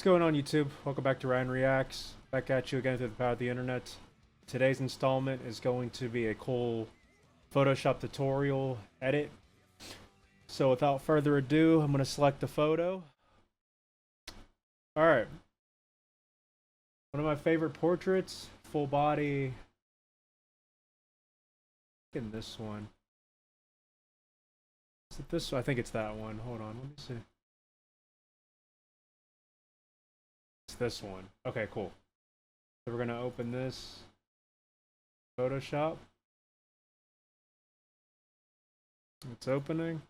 What's going on, YouTube? Welcome back to RyanREAX. Back at you again through the power of the internet. Today's installment is going to be a cool Photoshop tutorial edit. So without further ado, I'm going to select a photo. Alright. One of my favorite portraits, full body. In this one. Is it this one? I think it's that one. Hold on, let me see. This one. Okay, cool. So we're gonna open this Photoshop. It's opening.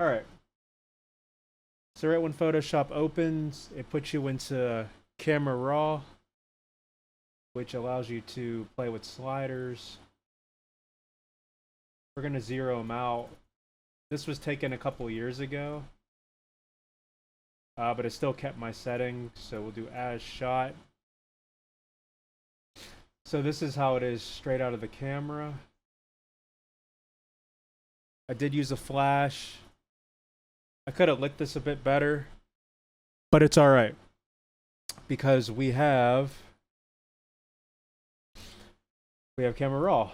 Alright. So right when Photoshop opens, it puts you into Camera Raw, which allows you to play with sliders. We're gonna zero them out. This was taken a couple years ago. But it still kept my settings, so we'll do as shot. So this is how it is straight out of the camera. I did use a flash. I could have lit this a bit better, but it's alright. Because we have Camera Raw.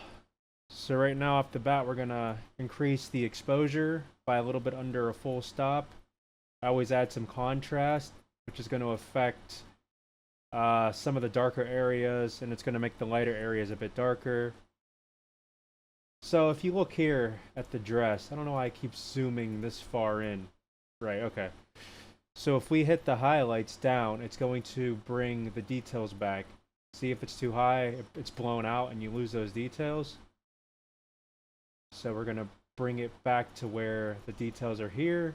So right now off the bat, we're gonna increase the exposure by a little bit under a full stop. I always add some contrast, which is going to affect some of the darker areas, and it's going to make the lighter areas a bit darker. So if you look here at the dress, I don't know why I keep zooming this far in. Right, okay. So if we hit the highlights down, it's going to bring the details back. See, if it's too high, it's blown out and you lose those details. So we're going to bring it back to where the details are here.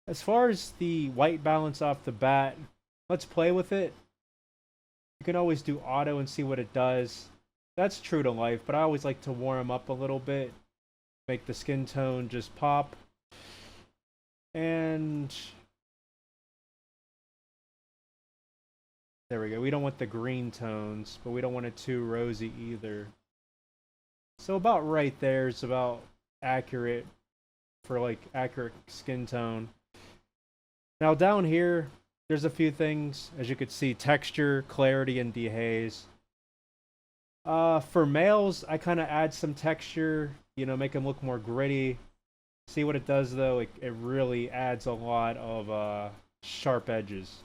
As far as the white balance off the bat, let's play with it. You can always do auto and see what it does. That's true to life, but I always like to warm up a little bit. Make the skin tone just pop. And there we go. We don't want the green tones, but we don't want it too rosy either. So about right there is about accurate for like accurate skin tone. Now down here, there's a few things, as you could see, texture, clarity, and dehaze. For males, I kind of add some texture, you know, make them look more gritty. See what it does though, it really adds a lot of sharp edges.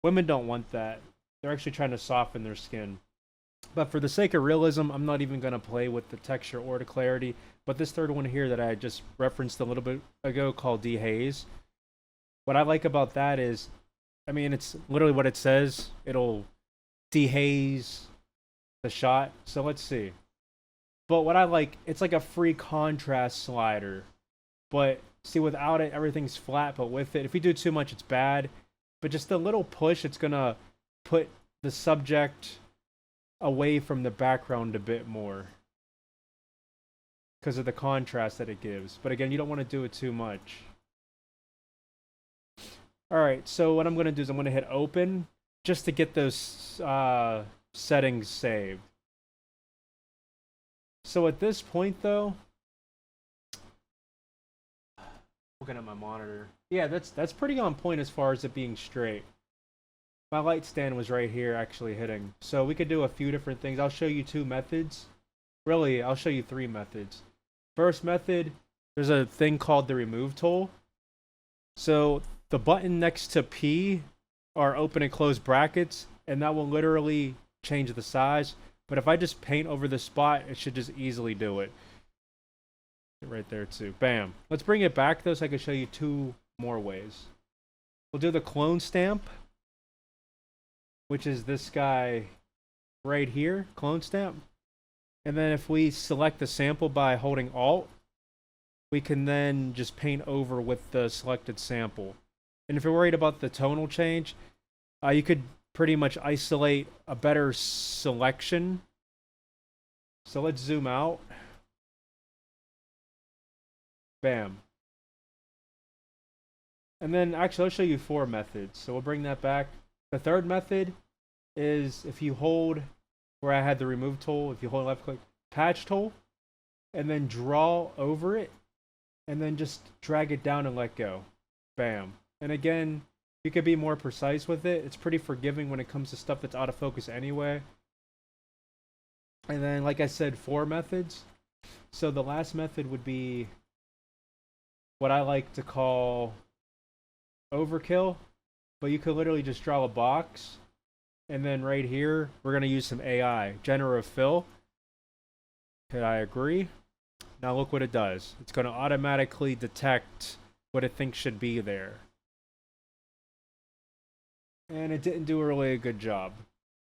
Women don't want that. They're actually trying to soften their skin. But for the sake of realism, I'm not even going to play with the texture or the clarity. But this third one here that I just referenced a little bit ago called dehaze. What I like about that is, I mean, it's literally what it says. It'll dehaze the shot. So let's see. But what I like, it's like a free contrast slider. But see, without it, everything's flat. But with it, if you do too much, it's bad. But just a little push, it's going to put the subject away from the background a bit more. Because of the contrast that it gives. But again, you don't want to do it too much. Alright, so what I'm going to do is I'm going to hit open just to get those settings saved. So at this point though, looking at my monitor, yeah, that's pretty on point as far as it being straight. My light stand was right here actually hitting. So we could do a few different things. I'll show you two methods. Really, I'll show you three methods. First method, there's a thing called the remove tool. So the button next to P are open and close brackets, and that will literally change the size. But if I just paint over the spot, it should just easily do it. Right there too. Bam. Let's bring it back though so I can show you two more ways. We'll do the clone stamp, which is this guy right here, clone stamp. And then if we select the sample by holding Alt, we can then just paint over with the selected sample. And if you're worried about the tonal change, you could pretty much isolate a better selection. So let's zoom out. Bam. And then actually I'll show you four methods. So we'll bring that back. The third method is if you hold where I had the remove tool, if you hold left click, patch tool, and then draw over it. and then just drag it down and let go. Bam. And again, you could be more precise with it. It's pretty forgiving when it comes to stuff that's out of focus anyway. And then, like I said, 4 methods. So the last method would be what I like to call overkill. But you could literally just draw a box. And then right here, we're going to use some AI. Generative fill. Could I agree? Now look what it does. It's going to automatically detect what it thinks should be there. And it didn't do really a good job.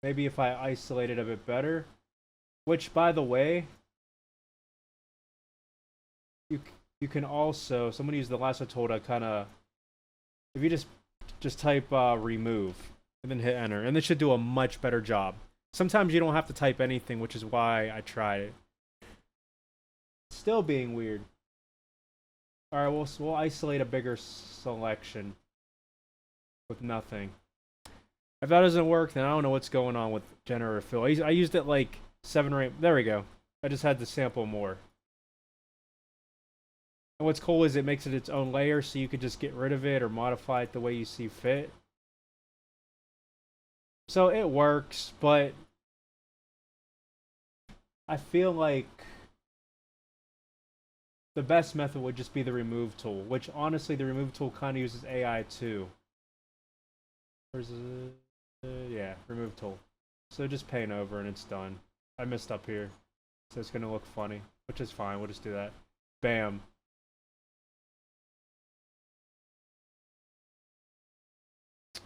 Maybe if I isolate it a bit better. Which, by the way, you can also, so I'm going to use the lasso tool to kind of, if you just type remove and then hit enter, and this should do a much better job. Sometimes you don't have to type anything, which is why I tried it. Still being weird. All right, we'll isolate a bigger selection with nothing. If that doesn't work, then I don't know what's going on with generative fill. I used it like 7 or 8. There we go. I just had to sample more. And what's cool is it makes it its own layer, so you could just get rid of it or modify it the way you see fit. So it works, but I feel like the best method would just be the remove tool, which honestly the remove tool kind of uses AI too. Where's the yeah, remove tool. So just paint over and it's done. I messed up here, so it's gonna look funny, which is fine. We'll just do that. Bam.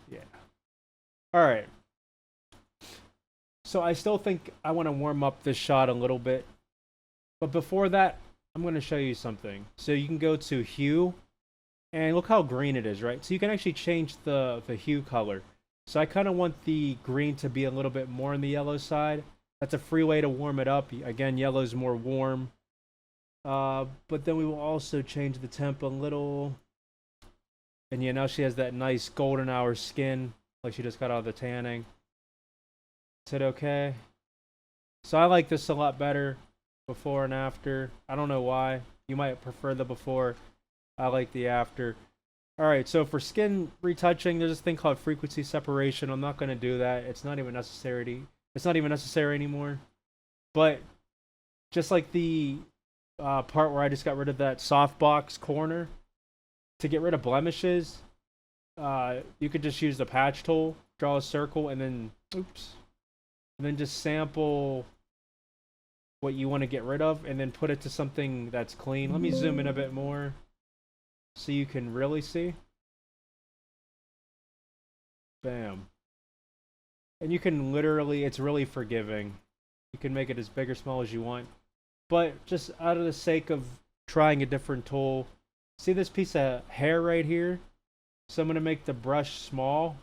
Yeah. All right. So I still think I want to warm up this shot a little bit, but before that, I'm going to show you something. So you can go to hue, and look how green it is, right? So you can actually change the hue color. So I kind of want the green to be a little bit more on the yellow side. That's a free way to warm it up. Again, yellow is more warm. But then we will also change the temp a little. And yeah, now she has that nice golden hour skin, like she just got out of the tanning. Is it okay? So I like this a lot better, before and after. I don't know why. You might prefer the before. I like the after. Alright, so for skin retouching, there's this thing called frequency separation. I'm not going to do that. It's not even necessary. It's not even necessary anymore. But just like the part where I just got rid of that softbox corner, to get rid of blemishes, you could just use the patch tool, draw a circle, and then just sample what you want to get rid of, and then put it to something that's clean. Let me zoom in a bit more so you can really see. Bam. And you can literally, it's really forgiving. You can make it as big or small as you want. But just out of the sake of trying a different tool, see this piece of hair right here? So I'm going to make the brush small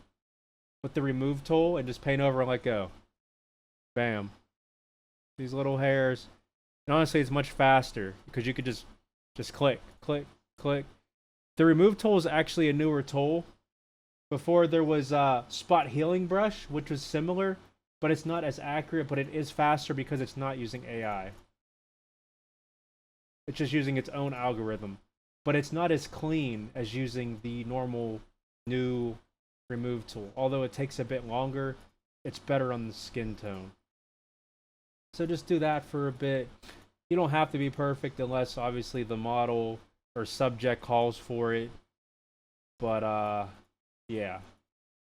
with the remove tool and just paint over and let go. Bam. These little hairs. And honestly, it's much faster because you could just click, click, click. The remove tool is actually a newer tool. Before there was spot healing brush, which was similar, but it's not as accurate, but it is faster because it's not using AI. It's just using its own algorithm. But it's not as clean as using the normal new remove tool. Although it takes a bit longer, it's better on the skin tone. So just do that for a bit. You don't have to be perfect unless obviously the model or subject calls for it. But yeah.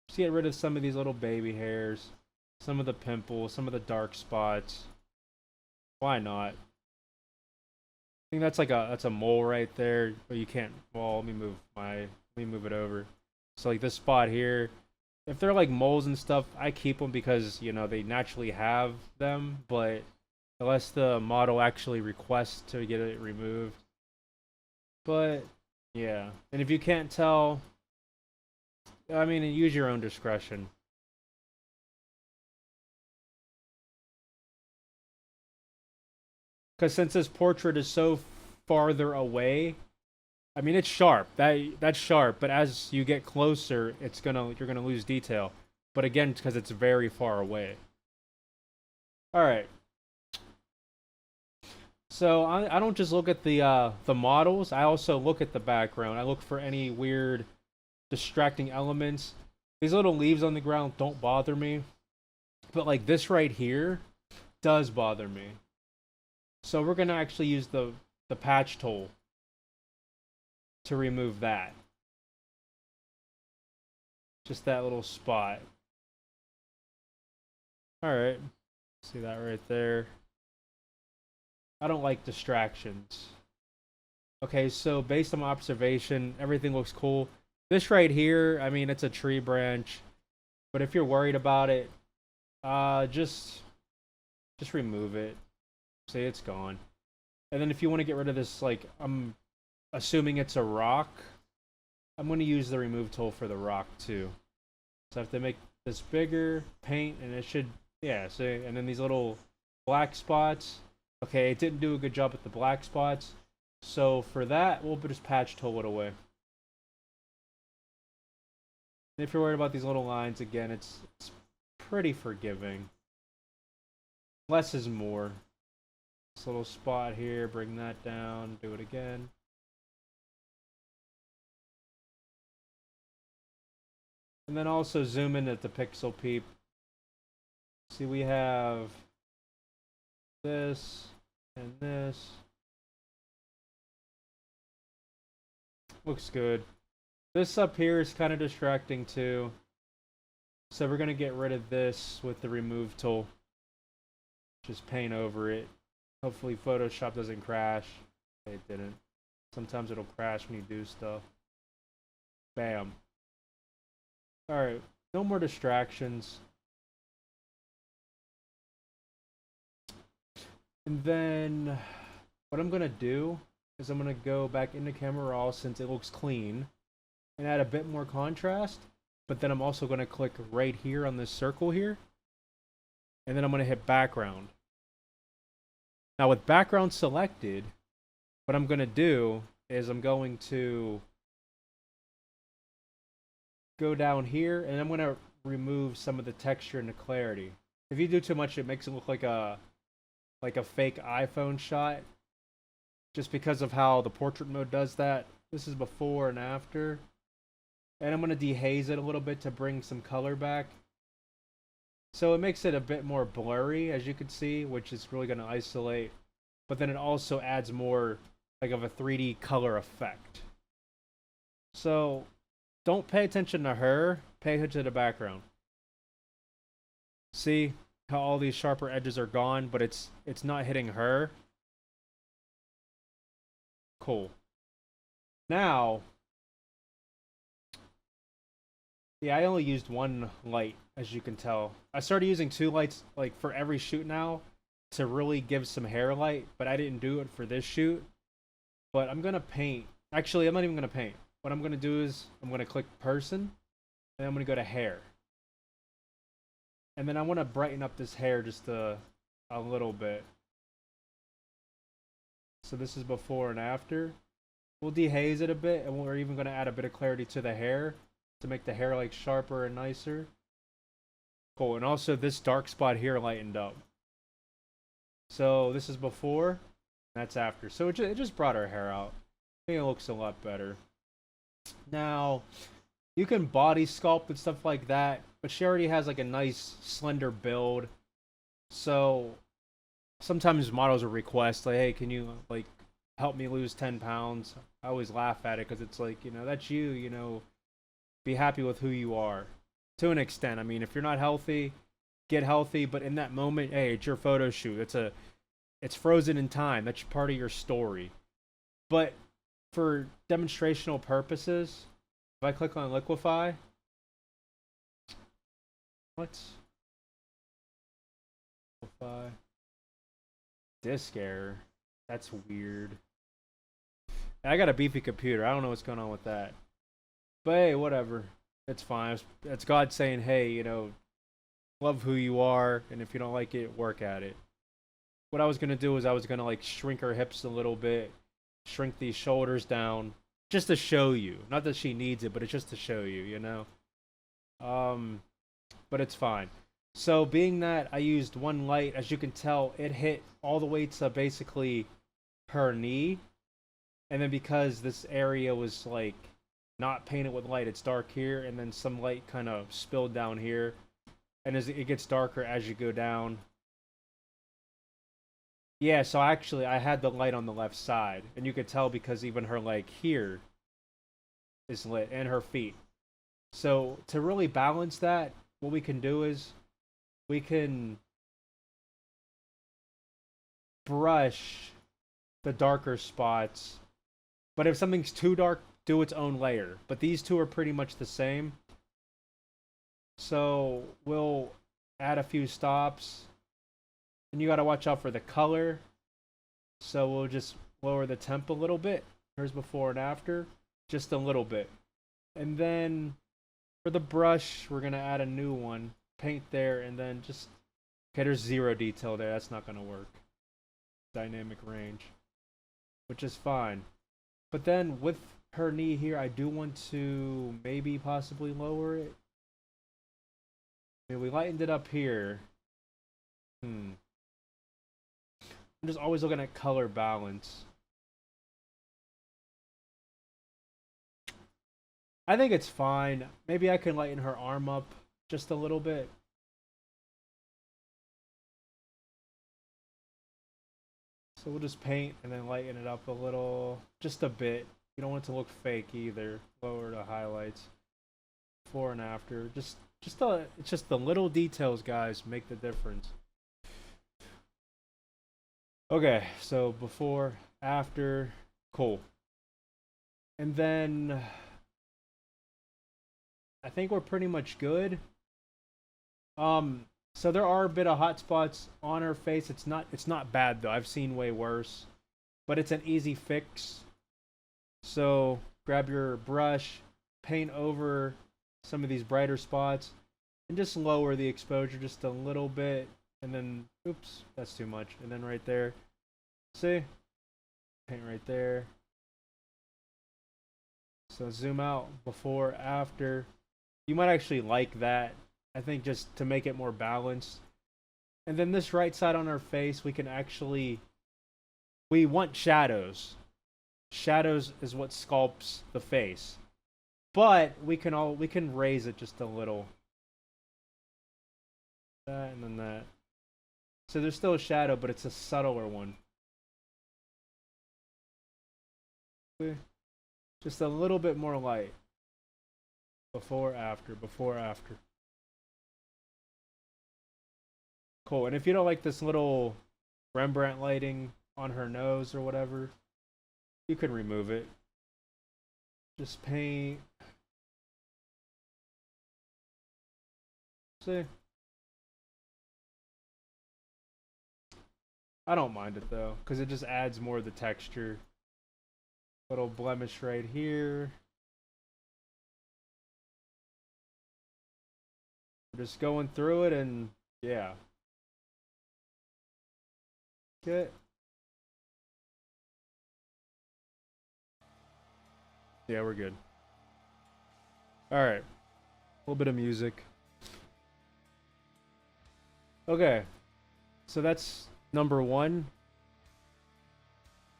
Just get rid of some of these little baby hairs, some of the pimples, some of the dark spots. Why not? I think that's a mole right there, but you can't. Well, let me move it over. So like this spot here, if they're like moles and stuff, I keep them because you know they naturally have them. But unless the model actually requests to get it removed. But yeah, and if you can't tell, I mean, use your own discretion. Because since this portrait is so farther away, I mean it's sharp. That's sharp, but as you get closer, you're gonna lose detail. But again, because it's very far away. All right. So I don't just look at the models. I also look at the background. I look for any weird distracting elements. These little leaves on the ground don't bother me, but like this right here does bother me. So we're gonna actually use the patch tool to remove that. Just that little spot. Alright. See that right there. I don't like distractions. Okay, so based on my observation, everything looks cool. This right here, I mean, it's a tree branch. But if you're worried about it, just remove it. See, it's gone. And then if you want to get rid of this, like, I'm assuming it's a rock, I'm going to use the remove tool for the rock too. So I have to make this bigger, paint, and it should, yeah, see, and then these little black spots. Okay, it didn't do a good job with the black spots. So for that, we'll just patch tool it away. And if you're worried about these little lines, again, it's pretty forgiving. Less is more. This little spot here, bring that down, do it again. And then also zoom in at the pixel peep. See, we have this and this. Looks good. This up here is kind of distracting too. So we're going to get rid of this with the remove tool. Just paint over it. Hopefully Photoshop doesn't crash. It didn't. Sometimes it'll crash when you do stuff. Bam. Alright, no more distractions. And then what I'm going to do is I'm going to go back into Camera Raw since it looks clean and add a bit more contrast. But then I'm also going to click right here on this circle here. And then I'm going to hit background. Now with background selected, what I'm going to do is I'm going to go down here and I'm going to remove some of the texture and the clarity. If you do too much, it makes it look like a fake iPhone shot. Just because of how the portrait mode does that. This is before and after. And I'm going to dehaze it a little bit to bring some color back. So it makes it a bit more blurry, as you can see, which is really going to isolate. But then it also adds more like of a 3D color effect. So don't pay attention to her, pay attention to the background. See how all these sharper edges are gone, but it's not hitting her. Cool. Now, yeah, I only used one light, as you can tell. I started using two lights like for every shoot now to really give some hair light, but I didn't do it for this shoot. But I'm gonna paint. Actually, I'm not even gonna paint. What I'm gonna do is I'm gonna click person, and I'm gonna go to hair. And then I want to brighten up this hair just a little bit. So this is before and after. We'll dehaze it a bit, and we're even going to add a bit of clarity to the hair to make the hair like sharper and nicer. Cool, and also this dark spot here lightened up. So this is before, that's after. So it just brought her hair out. I think it looks a lot better. Now, you can body sculpt and stuff like that, but she already has like a nice slender build. So sometimes models will request like, hey, can you like help me lose 10 pounds? I always laugh at it because it's like, you know, that's you, you know, be happy with who you are. To an extent. I mean, if you're not healthy, get healthy, but in that moment, hey, it's your photo shoot. It's frozen in time. That's part of your story. But for demonstrational purposes, if I click on liquefy, liquefy, disk error. That's weird. I got a beefy computer. I don't know what's going on with that. But hey, whatever. It's fine. It's God saying, hey, you know, love who you are, and if you don't like it, work at it. What I was going to do is I was going to like shrink her hips a little bit, shrink these shoulders down, just to show you. Not that she needs it, but it's just to show you, you know? But it's fine. So being that I used one light, as you can tell, it hit all the way to basically her knee, and then because this area was like not painted with light, it's dark here, and then some light kind of spilled down here, and as it gets darker as you go down. Yeah, so actually I had the light on the left side, and you could tell because even her like here is lit, and her feet. So to really balance that, what we can do is we can brush the darker spots, but if something's too dark, do its own layer. But these two are pretty much the same. So we'll add a few stops, and you got to watch out for the color. So we'll just lower the temp a little bit. Here's before and after, just a little bit. And then for the brush, we're going to add a new one. Paint there, and then just... Okay, there's 0 detail there. That's not going to work. Dynamic range, which is fine. But then with her knee here, I do want to maybe possibly lower it. I mean, we lightened it up here. I'm just always looking at color balance. I think it's fine. Maybe I can lighten her arm up just a little bit. So we'll just paint and then lighten it up a little, just a bit. You don't want it to look fake either. Lower the highlights, before and after. It's just the little details, guys, make the difference. Okay, so before, after, cool. And then I think we're pretty much good. So there are a bit of hot spots on her face. It's not bad though. I've seen way worse, but it's an easy fix. So grab your brush, paint over some of these brighter spots, and just lower the exposure just a little bit. And then, oops, that's too much. And then right there, see? Paint right there. So zoom out, before, after. You might actually like that. I think just to make it more balanced. And then this right side on our face, we can actually... We want shadows. Shadows is what sculpts the face. But we can raise it just a little. That and then that. So there's still a shadow, but it's a subtler one. Just a little bit more light. Before, after, before, after. Cool. And if you don't like this little Rembrandt lighting on her nose or whatever, you can remove it. Just paint. See? I don't mind it though, because it just adds more of the texture. Little blemish right here. Just going through it, and yeah. Okay. Yeah, we're good. Alright. A little bit of music. Okay. So that's number 1.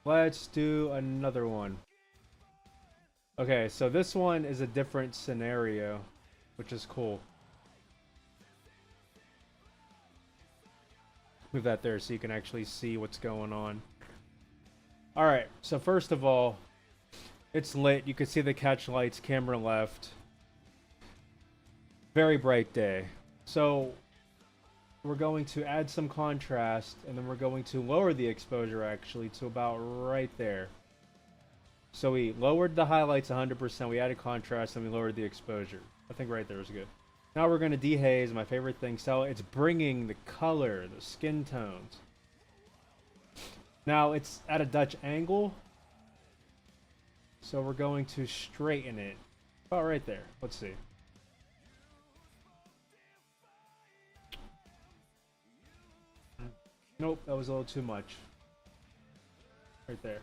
Let's do another one. Okay, so this one is a different scenario, which is cool. Move that there so you can actually see what's going on. Alright, so first of all, it's lit. You can see the catch lights, camera left. Very bright day. So we're going to add some contrast, and then we're going to lower the exposure actually to about right there. So we lowered the highlights 100%, we added contrast, and we lowered the exposure. I think right there is good. Now we're going to dehaze, my favorite thing. So it's bringing the color, the skin tones. Now it's at a Dutch angle. So we're going to straighten it. About right there. Let's see. Nope, that was a little too much. Right there.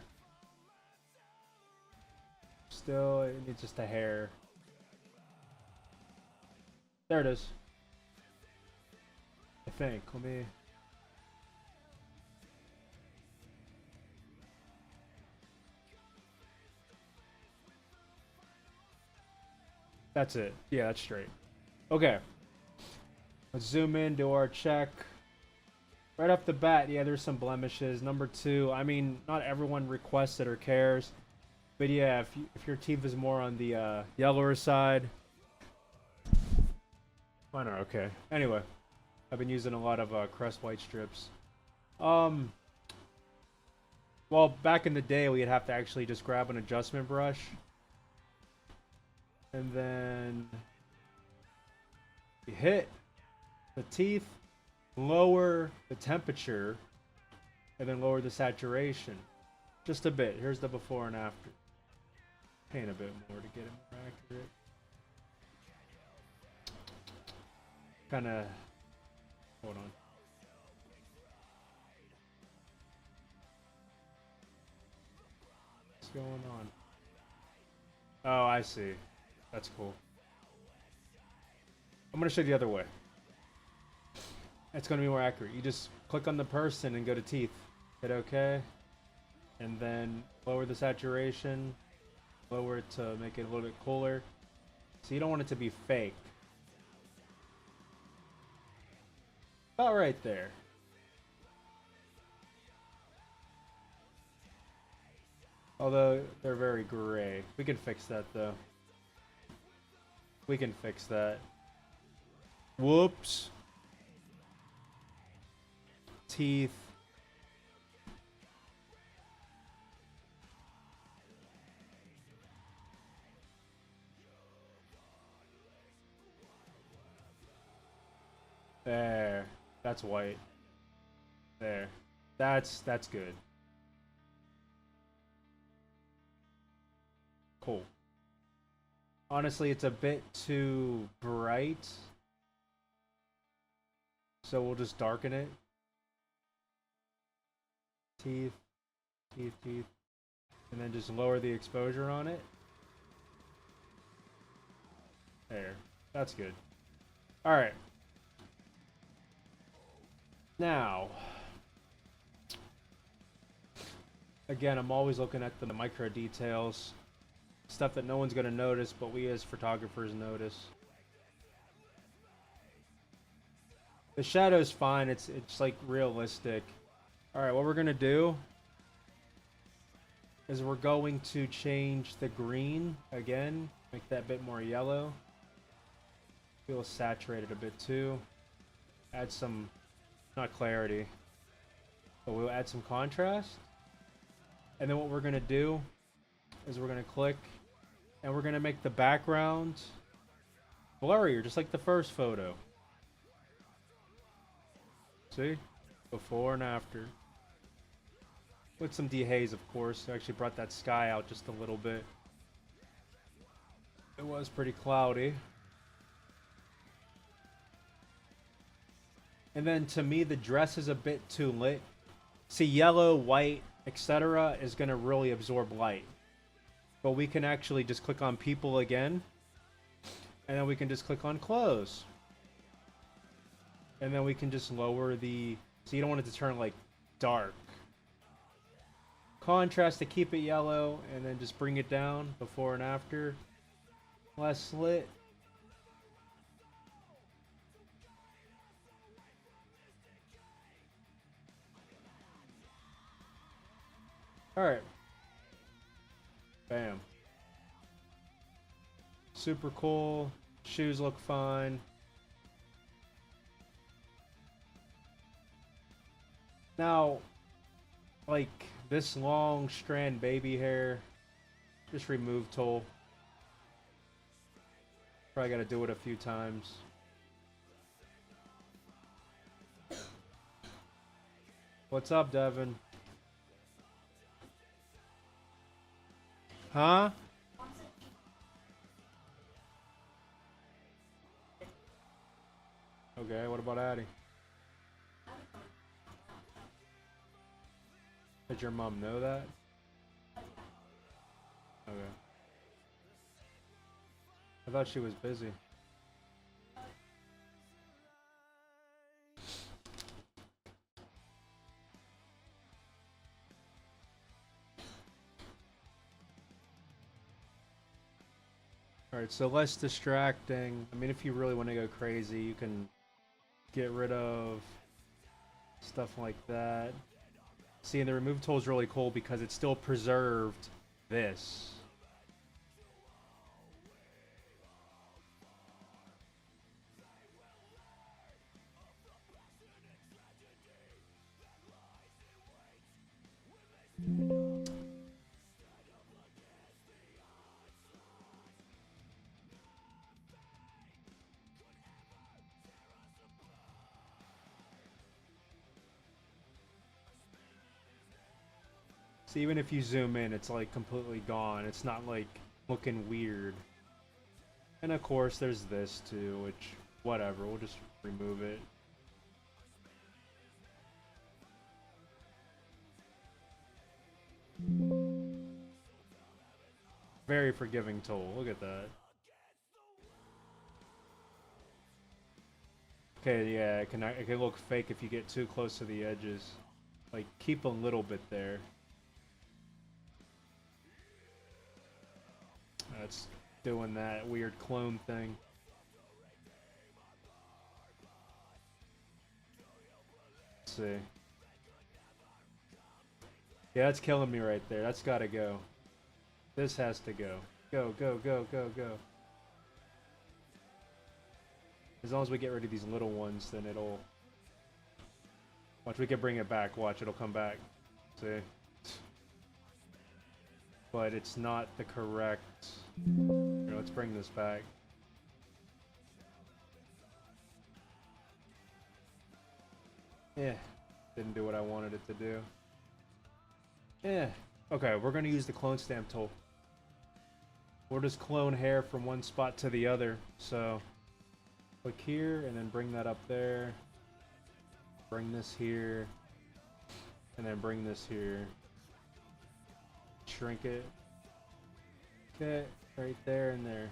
Still, it needs just a hair. There it is. I think. Let me... That's it. Yeah, that's straight. Okay. Let's zoom in, do our check. Right off the bat, yeah, there's some blemishes. Number two, I mean, not everyone requests it or cares. But yeah, if your teeth is more on the yellower side, mine are okay. Anyway, I've been using a lot of Crest White strips. Well, back in the day, we'd have to actually just grab an adjustment brush. And then you hit the teeth, lower the temperature, and then lower the saturation. Just a bit. Here's the before and after. Paint a bit more to get it more accurate. Kind of... Hold on. What's going on? Oh, I see. That's cool. I'm going to show you the other way. It's going to be more accurate. You just click on the person and go to teeth. Hit OK. And then lower the saturation. Lower it to make it a little bit cooler. So you don't want it to be fake. About right there. Although they're very gray. We can fix that though. We can fix that. Whoops. Teeth. There. That's white. There. That's good. Cool. Honestly, it's a bit too bright. So we'll just darken it. Teeth, teeth, teeth. And then just lower the exposure on it. There. That's good. Alright. Now, again, I'm always looking at the micro details. Stuff that no one's going to notice, but we as photographers notice. The shadow's fine. It's like realistic. Alright, what we're going to do is we're going to change the green again. Make that a bit more yellow. Feel saturated a bit too. Add some, not clarity, but we'll add some contrast. And then what we're going to do is we're going to click and we're going to make the background blurrier, just like the first photo. See? Before and after. With some dehaze, of course. I actually brought that sky out just a little bit. It was pretty cloudy. And then to me, the dress is a bit too lit. See, yellow, white, etc. is going to really absorb light. But we can actually just click on people again. And then we can just click on clothes. And then we can just lower the... So you don't want it to turn like dark. Contrast to keep it yellow. And then just bring it down before and after. Less lit. Alright. Bam. Super cool. Shoes look fine. Now, like this long strand baby hair, just remove tool. Probably gotta do it a few times. What's up, Devin? Huh? Okay, what about Addie? Did your mom know that? Okay. I thought she was busy. Alright, so less distracting. I mean, if you really want to go crazy, you can get rid of stuff like that. See, and the remove tool is really cool because it still preserved this. So even if you zoom in, it's like completely gone. It's not like looking weird. And of course, there's this too, which, whatever, we'll just remove it. Very forgiving tool, look at that. Okay, yeah, it can look fake if you get too close to the edges. Like, keep a little bit there. That's doing that weird clone thing. Let's see. Yeah, that's killing me right there. That's gotta go. This has to go. Go, go, go, go, go. As long as we get rid of these little ones, then it'll... Watch, we can bring it back. Watch, it'll come back. See? But it's not the correct... Here, let's bring this back. Yeah, didn't do what I wanted it to do. Yeah. Okay, we're gonna use the clone stamp tool. We'll just clone hair from one spot to the other. So, click here and then bring that up there. Bring this here. And then bring this here. Shrink it. Okay, right there and there.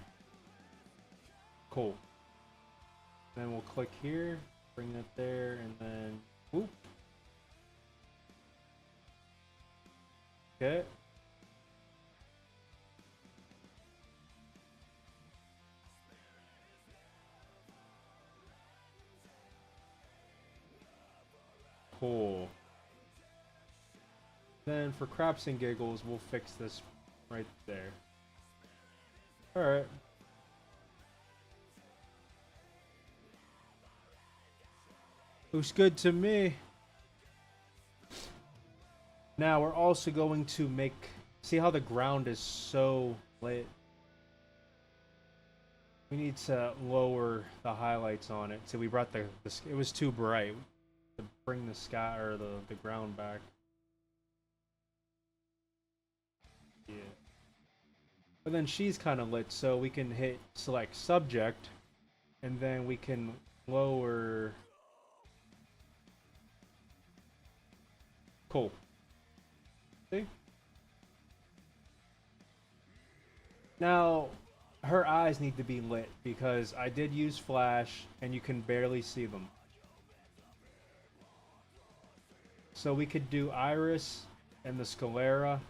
Cool. Then we'll click here, bring that there, and then whoop. Okay. Cool. Then for craps and giggles, we'll fix this right there. Alright. Looks good to me. Now we're also going to make... See how the ground is so lit? We need to lower the highlights on it. So we brought the it was too bright. To bring the sky or the ground back. Yeah. But then she's kind of lit, so we can hit select subject, and then we can lower. Cool. See? Now, her eyes need to be lit because I did use flash and you can barely see them. So we could do iris and the sclera,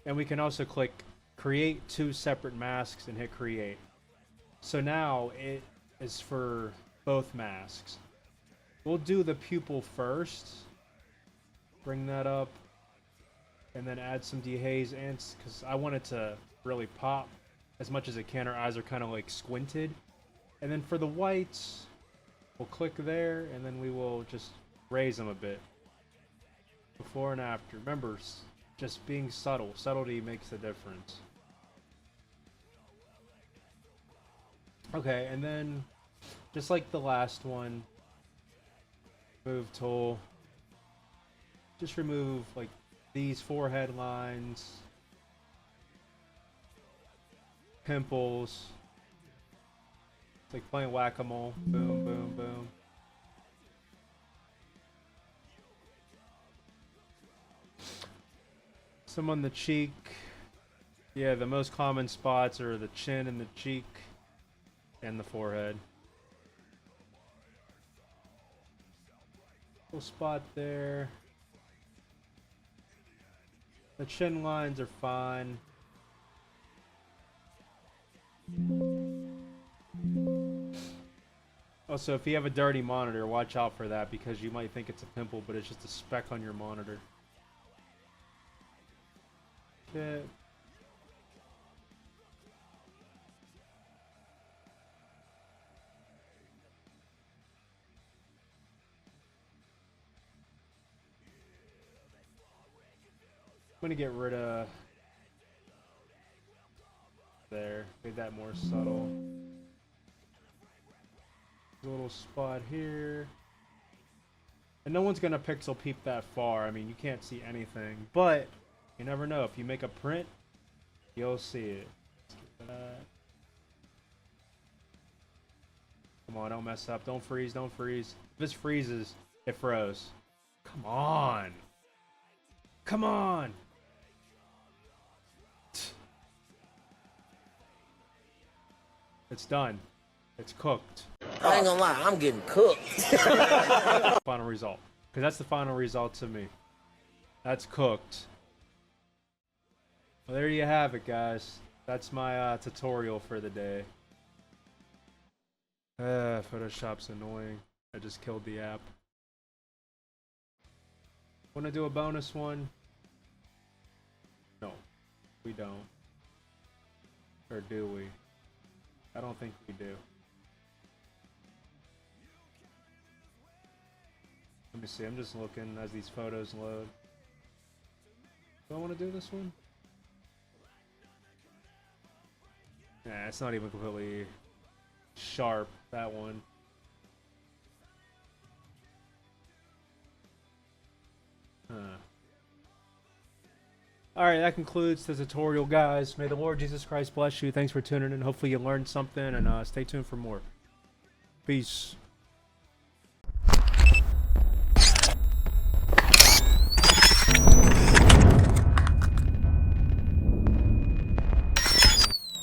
and we can also click create two separate masks and hit create. So now it is for both masks. We'll do the pupil first. Bring that up. And then add some dehaze and because I want it to really pop as much as it can. Our eyes are kind of like squinted. And then for the whites, we'll click there and then we will just raise them a bit. Before and after. Remember, just being subtle. Subtlety makes a difference. Okay, and then just like the last one, move tool. Just remove like these forehead lines, pimples. It's like playing whack-a-mole. Boom, boom, boom. Some on the cheek. Yeah, the most common spots are the chin and the cheek and the forehead. Little spot there. The chin lines are fine. Also, if you have a dirty monitor, watch out for that because you might think it's a pimple, but it's just a speck on your monitor. Okay. I'm gonna get rid of there, make that more subtle. A little spot here. And no one's gonna pixel peep that far. I mean, you can't see anything, but you never know. If you make a print, you'll see it. Come on, don't mess up. Don't freeze, don't freeze. If this freezes, it froze. Come on. Come on. It's done. It's cooked. I ain't gonna lie, I'm getting cooked. Final result. Because that's the final result to me. That's cooked. Well, there you have it, guys. That's my tutorial for the day. Photoshop's annoying. I just killed the app. Want to do a bonus one? No, we don't. Or do we? I don't think we do. Let me see, I'm just looking as these photos load. Do I want to do this one? Nah, it's not even completely sharp, that one. Alright, that concludes the tutorial, guys. May the Lord Jesus Christ bless you. Thanks for tuning in. Hopefully you learned something, and stay tuned for more. Peace.